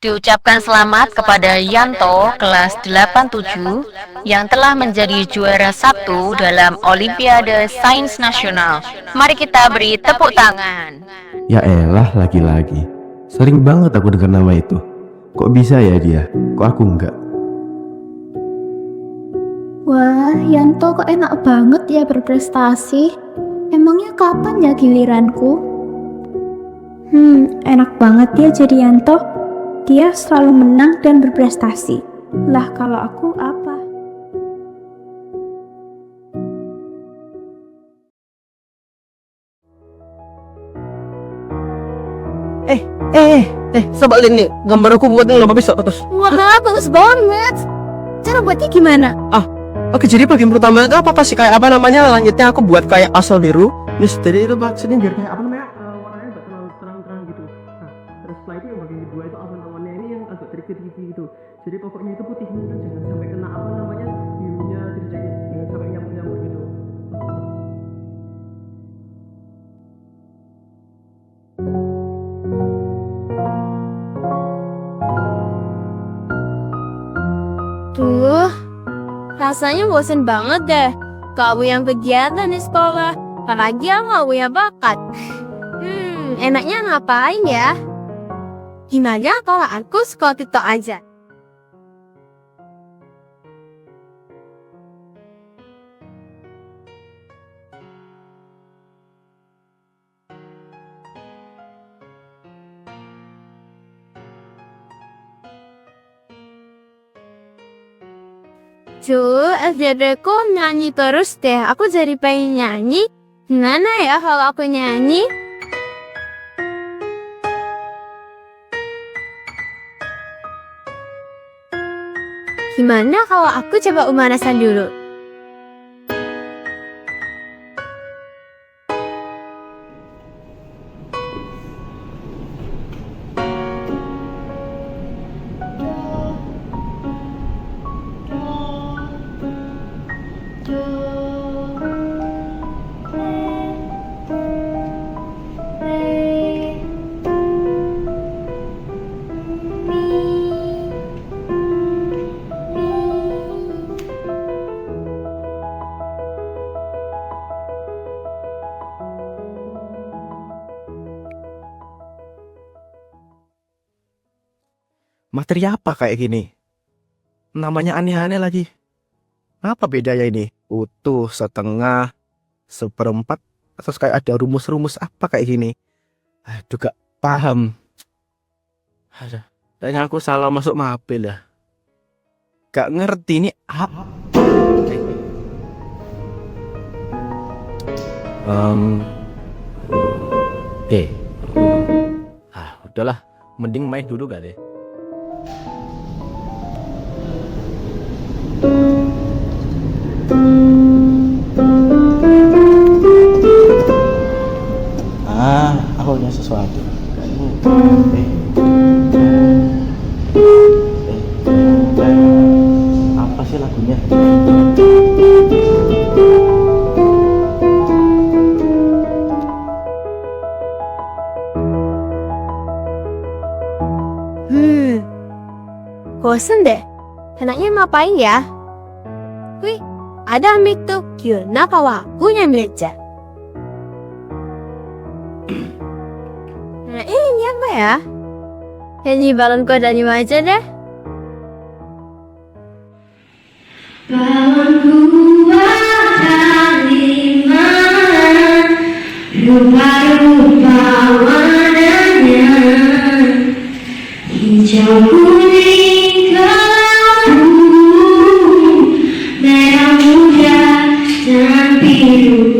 Diucapkan selamat kepada Yanto kelas 87 yang telah menjadi juara 1 dalam Olimpiade Sains Nasional. Mari kita beri tepuk tangan. Ya elah, lagi-lagi. Sering banget aku dengar nama itu. Kok bisa ya dia? Kok aku enggak? Wah, Yanto kok enak banget ya berprestasi. Emangnya kapan ya giliranku? Enak banget ya jadi Yanto. Dia selalu menang dan berprestasi. Lah kalau aku apa? Sebalin nih gambar aku buat lomba besok terus. Wah, bagus banget. Cara buatnya gimana? Oke, jadi bagian pertama itu apa sih, kayak apa namanya, lanjutnya aku buat kayak asal biru. Jadi itu maksudnya biar kayak apa namanya, warnanya nggak terlalu terang-terang gitu. Nah, terus setelah itu yang bagian kedua itu awan-awannya ini yang agak tricky gitu. Jadi pokoknya itu putihnya kan jangan sampai kena apa namanya birunya, terus jangan sampai nyamuk-nyamuk gitu. Tuh, rasanya bosen banget deh. Gak punya kegiatan di sekolah, apalagi aku gak punya bakat. Enaknya ngapain ya? Gimana kalau aku sekolah TikTok aja? FJD ku nyanyi terus deh. Aku jadi pengen nyanyi. Gimana ya kalau aku nyanyi? Gimana kalau aku coba pemanasan dulu? Materi apa kayak gini? Namanya aneh-aneh lagi. Apa bedanya ini? Utuh, setengah, seperempat, terus kayak ada rumus-rumus apa kayak gini? Aduh, gak paham. Ada. Kayaknya aku salah masuk mapel ya. Gak ngerti ini apa. Udahlah, mending main dulu gak deh. Aku punya sesuatu. Apa sih lagunya? Bosen deh. Enaknya ngapain ya? Wih, ada mic tuh. Gimana kalau aku nyambil aja? Nah, ini apa ya? Nyanyi balon kuda lima aja deh. Balon kuda lima, rupa-rupa warnanya, hijau kuning kelabu, merah muda dan biru.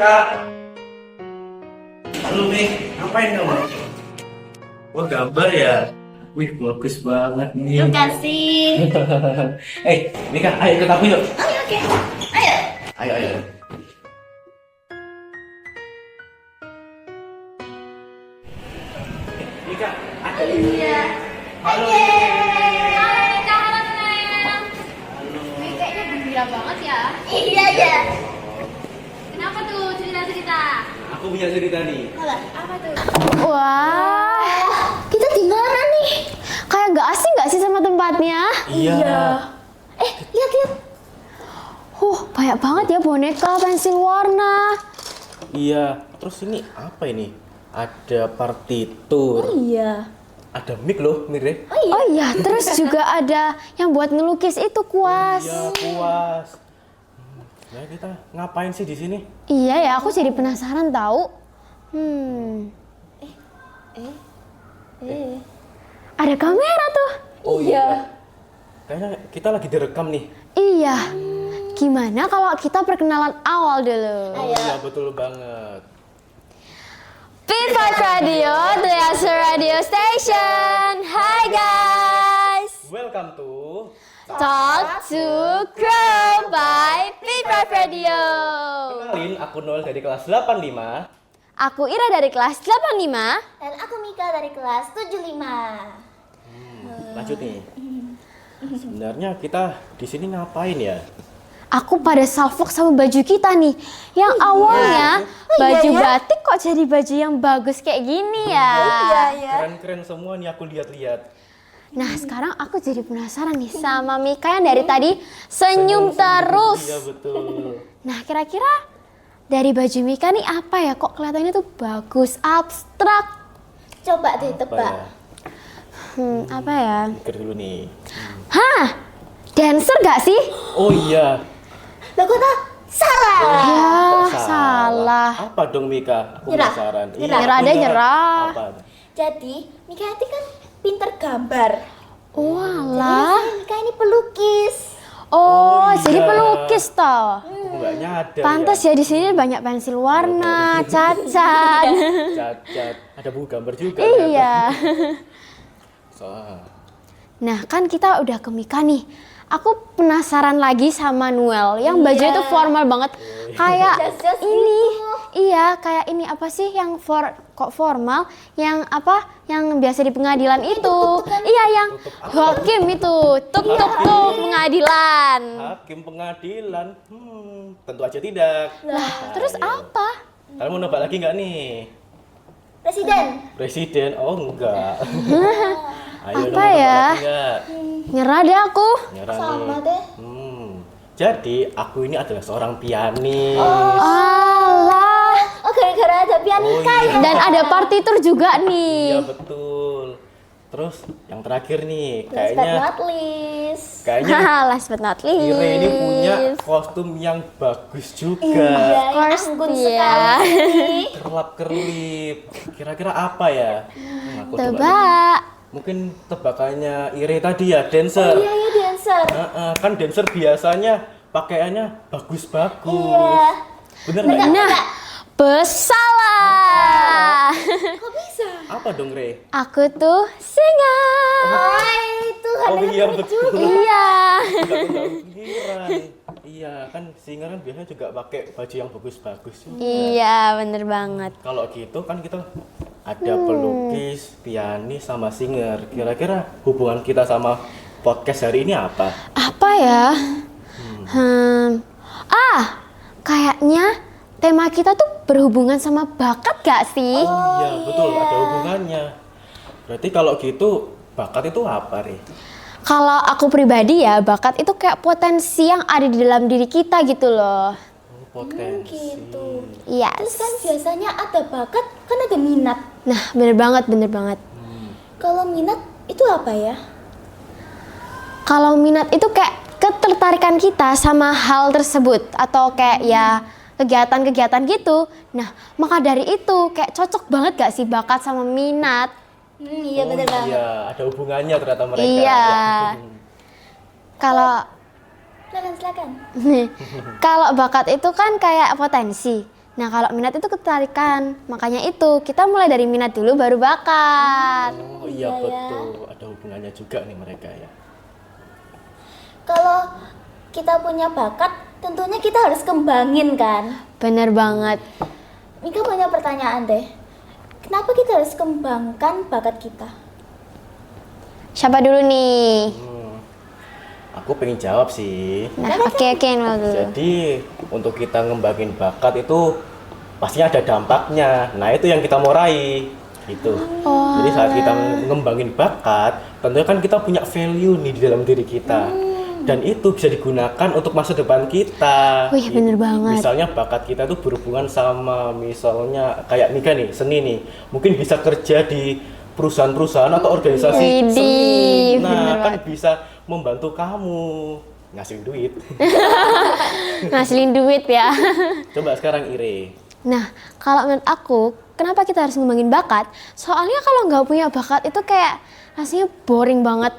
Kak. Halo Mik, ngapain kamu? Wah gambar ya? Wih bagus banget nih. Terima kasih. Mika, ayo ikut aku yuk. Oke. Ayo. Ayo. Mika, ada Iya. Halo. Halo Kak, halo Nel. Wih, kayaknya gembira banget ya. Iya ya. Kenapa tuh cerita-cerita? Aku punya cerita nih. Apa tuh? Wah, kita di mana nih? Kayak nggak asing nggak sih sama tempatnya? Iya. Lihat. Banyak banget ya boneka, pensil warna. Iya. Terus ini apa ini? Ada partitur. Iya. Ada mic loh, Mire. Oh iya, terus juga ada yang buat ngelukis itu kuas. Iya, puas. Ya kita ngapain sih di sini? Iya ya, aku jadi penasaran tahu. Ada kamera tuh. Oh iya. Kayaknya kita lagi direkam nih. Iya. Gimana kalau kita perkenalan awal dulu? Oh iya, betul banget. Beat Five Radio, the answer radio station. Hi guys. Welcome to Talk to Grow by Beat Five Radio. Kenalin, aku Noel dari kelas 85. Aku Ira dari kelas 85. Dan aku Mika dari kelas 75. Lanjut nih. Sebenarnya kita di sini ngapain ya? Aku pada salfok sama baju kita nih. Yang awalnya baju batik kok jadi baju yang bagus kayak gini ya. Keren-keren semua nih aku lihat-lihat. Nah sekarang aku jadi penasaran nih sama Mika yang dari tadi senyum terus. Iya betul. Nah kira-kira dari baju Mika nih apa ya? Kok kelihatannya tuh bagus, abstrak. Coba deh Apa tebak. ya? Apa ya? Mikir dulu nih. Hah? Dancer gak sih? Oh iya. Loh kok tak? Salah. Ya, Kok salah. Apa dong Mika? Aku Nyerah. penasaran. Nyerah deh, nyerah. Apa? Jadi, Mika itu kan pinter gambar. Walah. Mika ini pelukis. Oh, iya. jadi pelukis toh. Aku nggak nyadar. Pantas ya di sini banyak pensil warna, cacat. Cacat. Ada buku gambar juga. Iya. Soal. Nah, kan kita udah ke Mika nih. Aku penasaran lagi sama Noel yang bajunya tuh formal banget. Kayak Jas-jas ini. Iya, kayak ini apa sih yang kok formal? Yang apa? Yang biasa di pengadilan itu. Iya, yang hakim itu. Tuk pengadilan. Hakim pengadilan. Tentu aja tidak. Lah, terus apa? Kalian mau nebak lagi nggak nih? Presiden. Presiden? Oh enggak. Ayo Apa ya? Enggak. Nyerah deh aku. Nyerah Sama nih. deh. Jadi aku ini adalah seorang pianis. Alah. Oh, gara-gara ada pianika ya. Dan ada partitur juga nih. Iya betul. Terus yang terakhir nih, Last but kayaknya not least. Last but not least. Ire ini punya kostum yang bagus juga. Iya, course, anggun iya. sekali. Kerlap-kerlip. Kira-kira apa ya? Aku coba dulu. Tebak. Mungkin tebakannya Ire tadi ya, dancer. Iya, ya dancer. Kan dancer biasanya pakaiannya bagus-bagus. Iya. Bener nggak? Nah, bersalah. Kok bisa? Apa dong, Re? Aku tuh singa. Itu Oh iya betul. Iya. Nggak kepikiran. Iya kan singer kan biasanya juga pakai baju yang bagus-bagus. Iya, bener banget. Kalau gitu kan kita ada pelukis, pianis, sama singer. Kira-kira hubungan kita sama podcast hari ini apa? Apa ya? Kayaknya tema kita tuh berhubungan sama bakat gak sih? Iya betul, ada hubungannya. Berarti kalau gitu bakat itu apa, Re? Kalau aku pribadi ya, bakat itu kayak potensi yang ada di dalam diri kita gitu loh. Oh, potensi. Gitu. Yes. Terus kan biasanya ada bakat, kan ada minat. Nah, bener banget, bener banget. Kalau minat itu apa ya? Kalau minat itu kayak ketertarikan kita sama hal tersebut atau kayak ya kegiatan-kegiatan gitu. Nah, maka dari itu kayak cocok banget gak sih bakat sama minat? Iya bener banget. Iya, ada hubungannya ternyata mereka. Iya. Kalau Silakan. kalau bakat itu kan kayak potensi. Nah, kalau minat itu ketarikan. Makanya itu, kita mulai dari minat dulu baru bakat. Oh iya betul, ada hubungannya juga nih mereka ya. Kalau kita punya bakat, tentunya kita harus kembangin kan. Bener banget. Mika punya pertanyaan deh. Kenapa kita harus kembangkan bakat kita? Siapa dulu nih? Aku pengen jawab sih. Nah, oke, Noel dulu. Jadi untuk kita ngembangin bakat itu pastinya ada dampaknya. Nah itu yang kita mau raih gitu. Jadi saat kita ngembangin bakat, tentunya kan kita punya value nih di dalam diri kita. Dan itu bisa digunakan untuk masa depan kita. Wih, bener banget. Misalnya bakat kita tuh berhubungan sama misalnya kayak Mika nih, seni nih. Mungkin bisa kerja di perusahaan-perusahaan atau organisasi Widih, seni. bener Nah, kan banget. bisa membantu kamu ngasihin duit. Ngasilin duit ya. Coba sekarang Ire. Nah, kalau menurut aku, kenapa kita harus ngembangin bakat? Soalnya kalau nggak punya bakat itu kayak rasanya boring banget.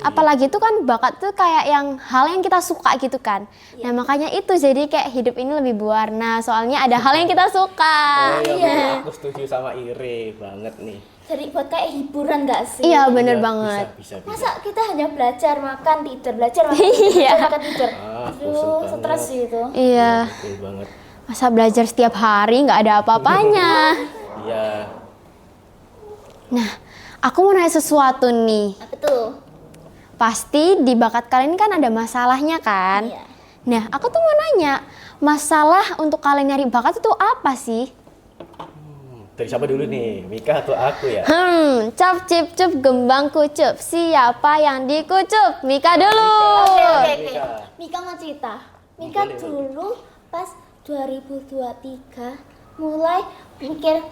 Apalagi itu kan bakat tuh kayak yang hal yang kita suka gitu kan. Nah, makanya itu jadi kayak hidup ini lebih berwarna. Soalnya ada hal yang kita suka. Oh iya, aku setuju sama Ire banget nih. Jadi buat kayak hiburan gak sih? Iya, bener Iya, banget. Bisa. Masa kita hanya belajar, makan, tidur, belajar, makan, tidur, Iya. belajar, makan, tidur. bosen Aduh, banget. stres sih itu. Iya, Betul banget. masa belajar setiap hari nggak ada apa-apanya. Iya. Nah, aku mau nanya sesuatu nih. Apa tuh? Pasti di bakat kalian kan ada masalahnya kan? Iya. Nah, aku tuh mau nanya, masalah untuk kalian nyari bakat itu apa sih? Dari siapa dulu nih? Mika atau aku ya? Cap cip cup gembang kucup. Siapa yang dikucup? Mika dulu. Oke. Mika. Mika mau cerita. Mika Boleh, dulu pas 2023 mulai mikir,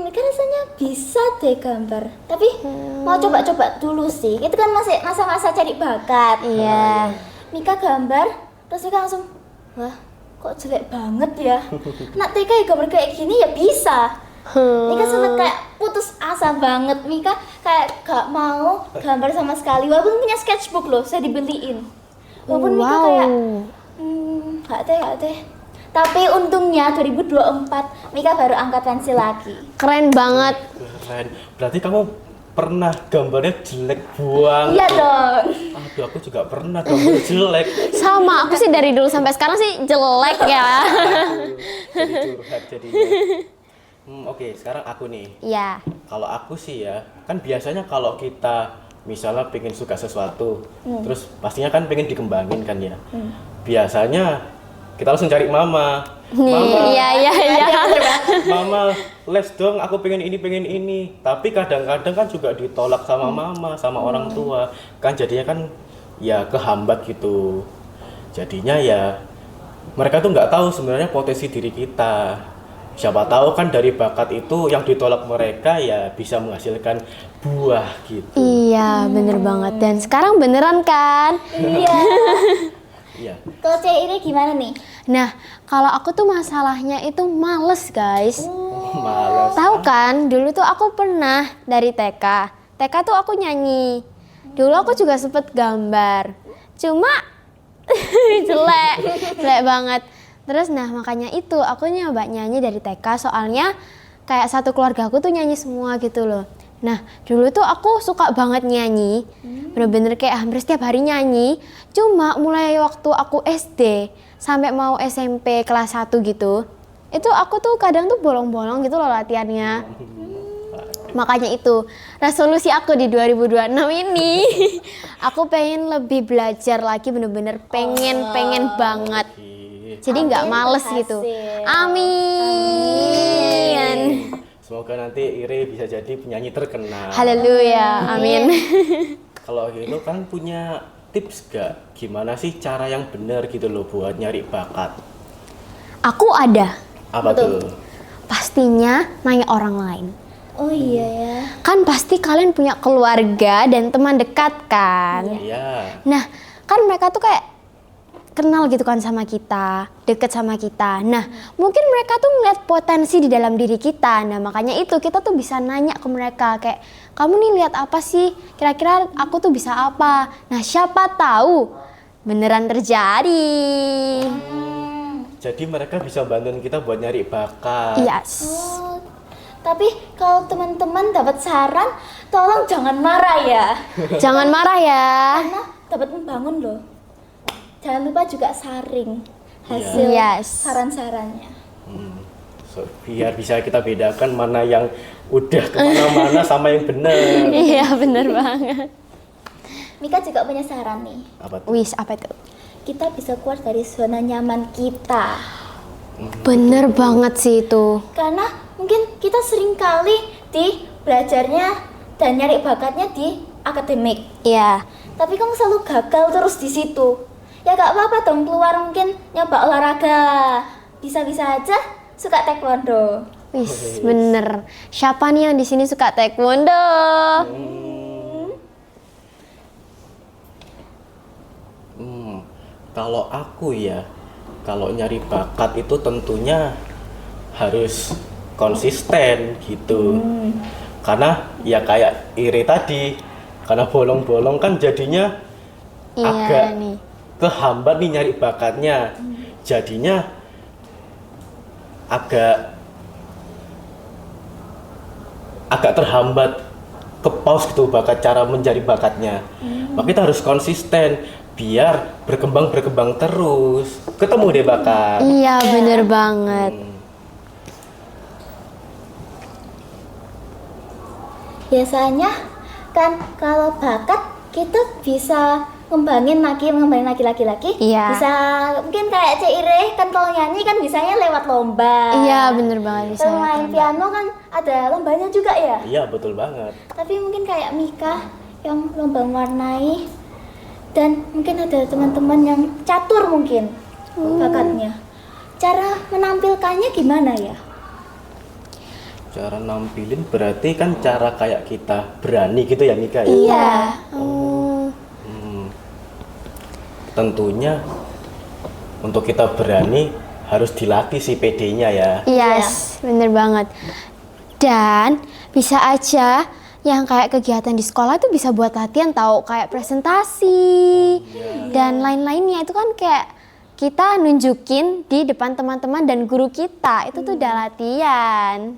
Mika rasanya bisa deh gambar. Tapi mau coba-coba dulu sih. Itu kan masih masa-masa cari bakat. Iya. Mika gambar, terus Mika langsung, wah kok jelek banget ya. Nak TK ya gambar kayak gini ya bisa. Mika sempet kayak putus asa banget. Mika kayak gak mau gambar sama sekali. Walaupun punya sketchbook loh, saya dibeliin. Walaupun Mika kayak, gak deh. Tapi untungnya 2024 Mika baru angkat pensil lagi. Keren banget. Keren. Berarti kamu pernah gambarnya jelek buang. Iya dong. Aduh, aku juga pernah gambar jelek. Sama, aku sih dari dulu sampai sekarang sih jelek ya. Jadi curhat jadinya. Oke, sekarang aku nih. Iya. Kalau aku sih ya, kan biasanya kalau kita misalnya pengen suka sesuatu, terus pastinya kan pengen dikembangin kan ya. Biasanya kita langsung cari mama. Iya. Mama, les dong, aku pengen ini. Tapi kadang-kadang kan juga ditolak sama mama, sama orang tua. Kan jadinya kan ya kehambat gitu. Jadinya ya mereka tuh nggak tahu sebenarnya potensi diri kita. Siapa tahu kan dari bakat itu yang ditolak mereka ya bisa menghasilkan buah gitu. Iya, bener banget. Dan sekarang beneran kan? Iya. Iya. Kalau Cek Iri gimana nih? Nah, kalau aku tuh masalahnya itu males guys. Males. Tahu kan, dulu tuh aku pernah dari TK. TK tuh aku nyanyi. Dulu aku juga sempet gambar. Cuma jelek banget. Terus nah makanya itu aku nyoba nyanyi dari TK soalnya kayak satu keluarga aku tuh nyanyi semua gitu loh. Nah dulu tuh aku suka banget nyanyi, bener-bener kayak hampir setiap hari nyanyi. Cuma mulai waktu aku SD sampai mau SMP kelas 1 gitu, itu aku tuh kadang tuh bolong-bolong gitu loh latihannya. Makanya itu resolusi aku di 2026 ini aku pengen lebih belajar lagi, bener-bener pengen banget. Jadi nggak Amin, males berhasil. gitu. Amin. Semoga nanti Ire bisa jadi penyanyi terkenal. Haleluya. Amin. Kalau gitu kan punya tips gak? Gimana sih cara yang benar gitu loh buat nyari bakat? Aku ada. Apa tuh? Pastinya nanya orang lain. Oh iya ya. Kan pasti kalian punya keluarga dan teman dekat kan? Iya. Nah, kan mereka tuh kayak kenal gitu kan sama kita, deket sama kita. Nah, mungkin mereka tuh melihat potensi di dalam diri kita. Nah, makanya itu kita tuh bisa nanya ke mereka kayak, kamu nih lihat apa sih? Kira-kira aku tuh bisa apa? Nah, siapa tahu beneran terjadi. Jadi mereka bisa bantuin kita buat nyari bakat. Yes. Oh, tapi kalau teman-teman dapat saran, tolong jangan marah ya. Jangan marah ya. Karena dapat membangun loh. Jangan lupa juga saring hasil Yes. saran-sarannya. So, biar bisa kita bedakan mana yang udah kemana-mana sama yang benar. Iya, bener banget. Mika juga punya saran nih. Apa tuh? Wis, apa itu? Kita bisa keluar dari zona nyaman kita. Bener banget sih itu. Karena mungkin kita sering kali di belajarnya dan nyari bakatnya di akademik. Iya. Tapi kamu selalu gagal terus di situ. Ya gak apa-apa dong, keluar mungkin nyoba olahraga. Bisa-bisa aja suka taekwondo. Wis, bener. Siapa nih yang di sini suka taekwondo? Kalau aku ya, kalau nyari bakat itu tentunya harus konsisten gitu. Karena ya kayak Ire tadi, karena bolong-bolong kan jadinya agak Iya nih. kehambat nih nyari bakatnya. Jadinya agak terhambat, ke pause gitu bakat cara mencari bakatnya. Maka kita harus konsisten biar berkembang terus. Ketemu deh bakat. Iya, bener banget. Biasanya kan kalau bakat kita bisa ngembangin laki-laki. Iya. Bisa mungkin kayak Cek Ire kan kalau nyanyi kan bisanya lewat lomba. Iya, bener banget bisa. Kalau main piano kan ada lombanya juga ya. Iya betul banget. Tapi mungkin kayak Mika yang lomba mewarnai dan mungkin ada teman-teman yang catur mungkin bakatnya. Cara menampilkannya gimana ya? Cara nampilin berarti kan cara kayak kita berani gitu ya Mika ya. Iya. Tentunya untuk kita berani harus dilatih si PD-nya ya. Yes, bener banget. Dan bisa aja yang kayak kegiatan di sekolah itu bisa buat latihan tahu kayak presentasi dan lain-lainnya itu kan kayak kita nunjukin di depan teman-teman dan guru kita itu tuh udah latihan.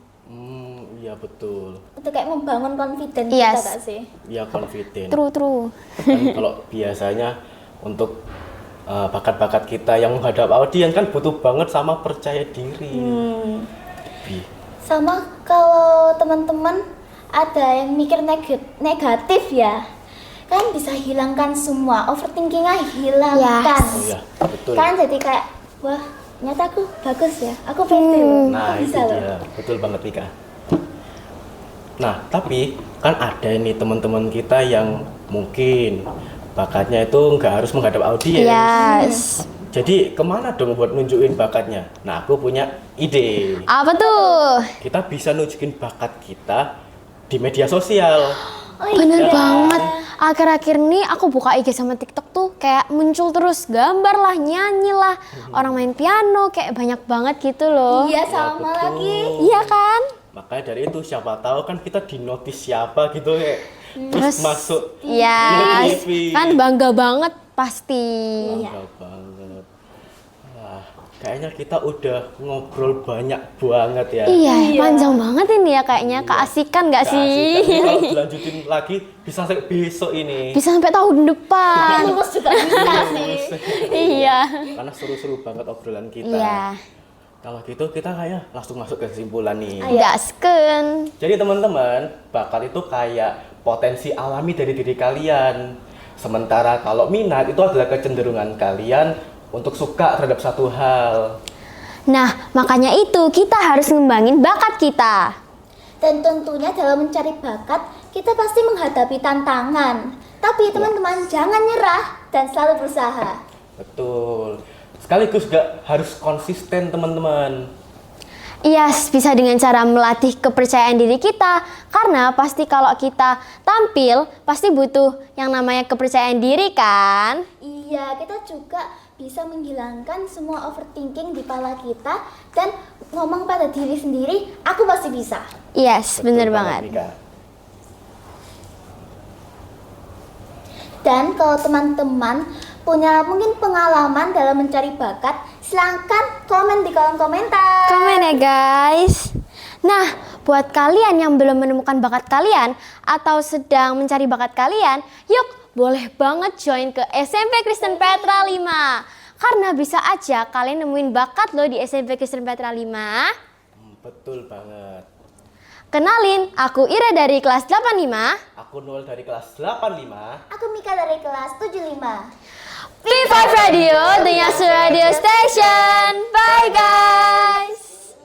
Iya betul. Untuk kayak membangun confidence Yes. kita gak sih? Iya confident. True. Kan kalau biasanya untuk bakat-bakat kita yang menghadap audiens kan butuh banget sama percaya diri. Sama kalau teman-teman ada yang mikir negatif ya, kan bisa hilangkan semua, overthinkingnya hilangkan. Oh iya, betul. Kan jadi kayak, wah ternyata aku bagus ya, aku pede loh, Nah aku itu bisa loh. dia, betul banget Mika. Nah tapi kan ada nih teman-teman kita yang mungkin bakatnya itu nggak harus menghadap audiens. Yes. Jadi kemana dong buat nunjukin bakatnya? Nah aku punya ide. Apa tuh? Kita bisa nunjukin bakat kita di media sosial. Bener banget. Akhir-akhir ini aku buka IG sama TikTok tuh kayak muncul terus gambar lah, nyanyi lah, orang main piano kayak banyak banget gitu loh. Iya sama betul. lagi. Iya kan? Makanya dari itu siapa tahu kan kita dinotis siapa gitu ya. Terus masuk Iya. TV. Kan bangga banget pasti. Bangga banget. Wah, kayaknya kita udah ngobrol banyak banget ya. Iya, panjang banget ini ya kayaknya. Keasikan gak sih? Keasikan. Kalau dilanjutin lagi bisa sampai besok ini. Bisa sampai tahun depan. Lulus juga bisa sih. Iya. Karena seru-seru banget obrolan kita. Iya. Kalau gitu kita kayak langsung masuk ke kesimpulan nih. Gasken. Jadi teman-teman, bakat itu kayak potensi alami dari diri kalian. Sementara kalau minat itu adalah kecenderungan kalian untuk suka terhadap satu hal. Nah, makanya itu kita harus ngembangin bakat kita. Dan tentunya dalam mencari bakat, kita pasti menghadapi tantangan. Tapi teman-teman jangan nyerah dan selalu berusaha. Betul. Sekaligus juga harus konsisten teman-teman. Yes, bisa dengan cara melatih kepercayaan diri kita. Karena pasti kalau kita tampil, pasti butuh yang namanya kepercayaan diri kan? Iya, kita juga bisa menghilangkan semua overthinking di kepala kita dan ngomong pada diri sendiri, aku pasti bisa. Yes, Betul bener banget. Mika. Dan kalau teman-teman punya mungkin pengalaman dalam mencari bakat, Silahkan komen di kolom komentar. Komen ya guys. Nah, buat kalian yang belum menemukan bakat kalian atau sedang mencari bakat kalian, yuk boleh banget join ke SMP Kristen Petra 5. Karena bisa aja kalian nemuin bakat lo di SMP Kristen Petra 5. Betul banget. Kenalin, aku Ira dari kelas 85. Aku Noel dari kelas 85. Aku Mika dari kelas 75. P5 Radio, the Yasu Radio Station. Bye guys.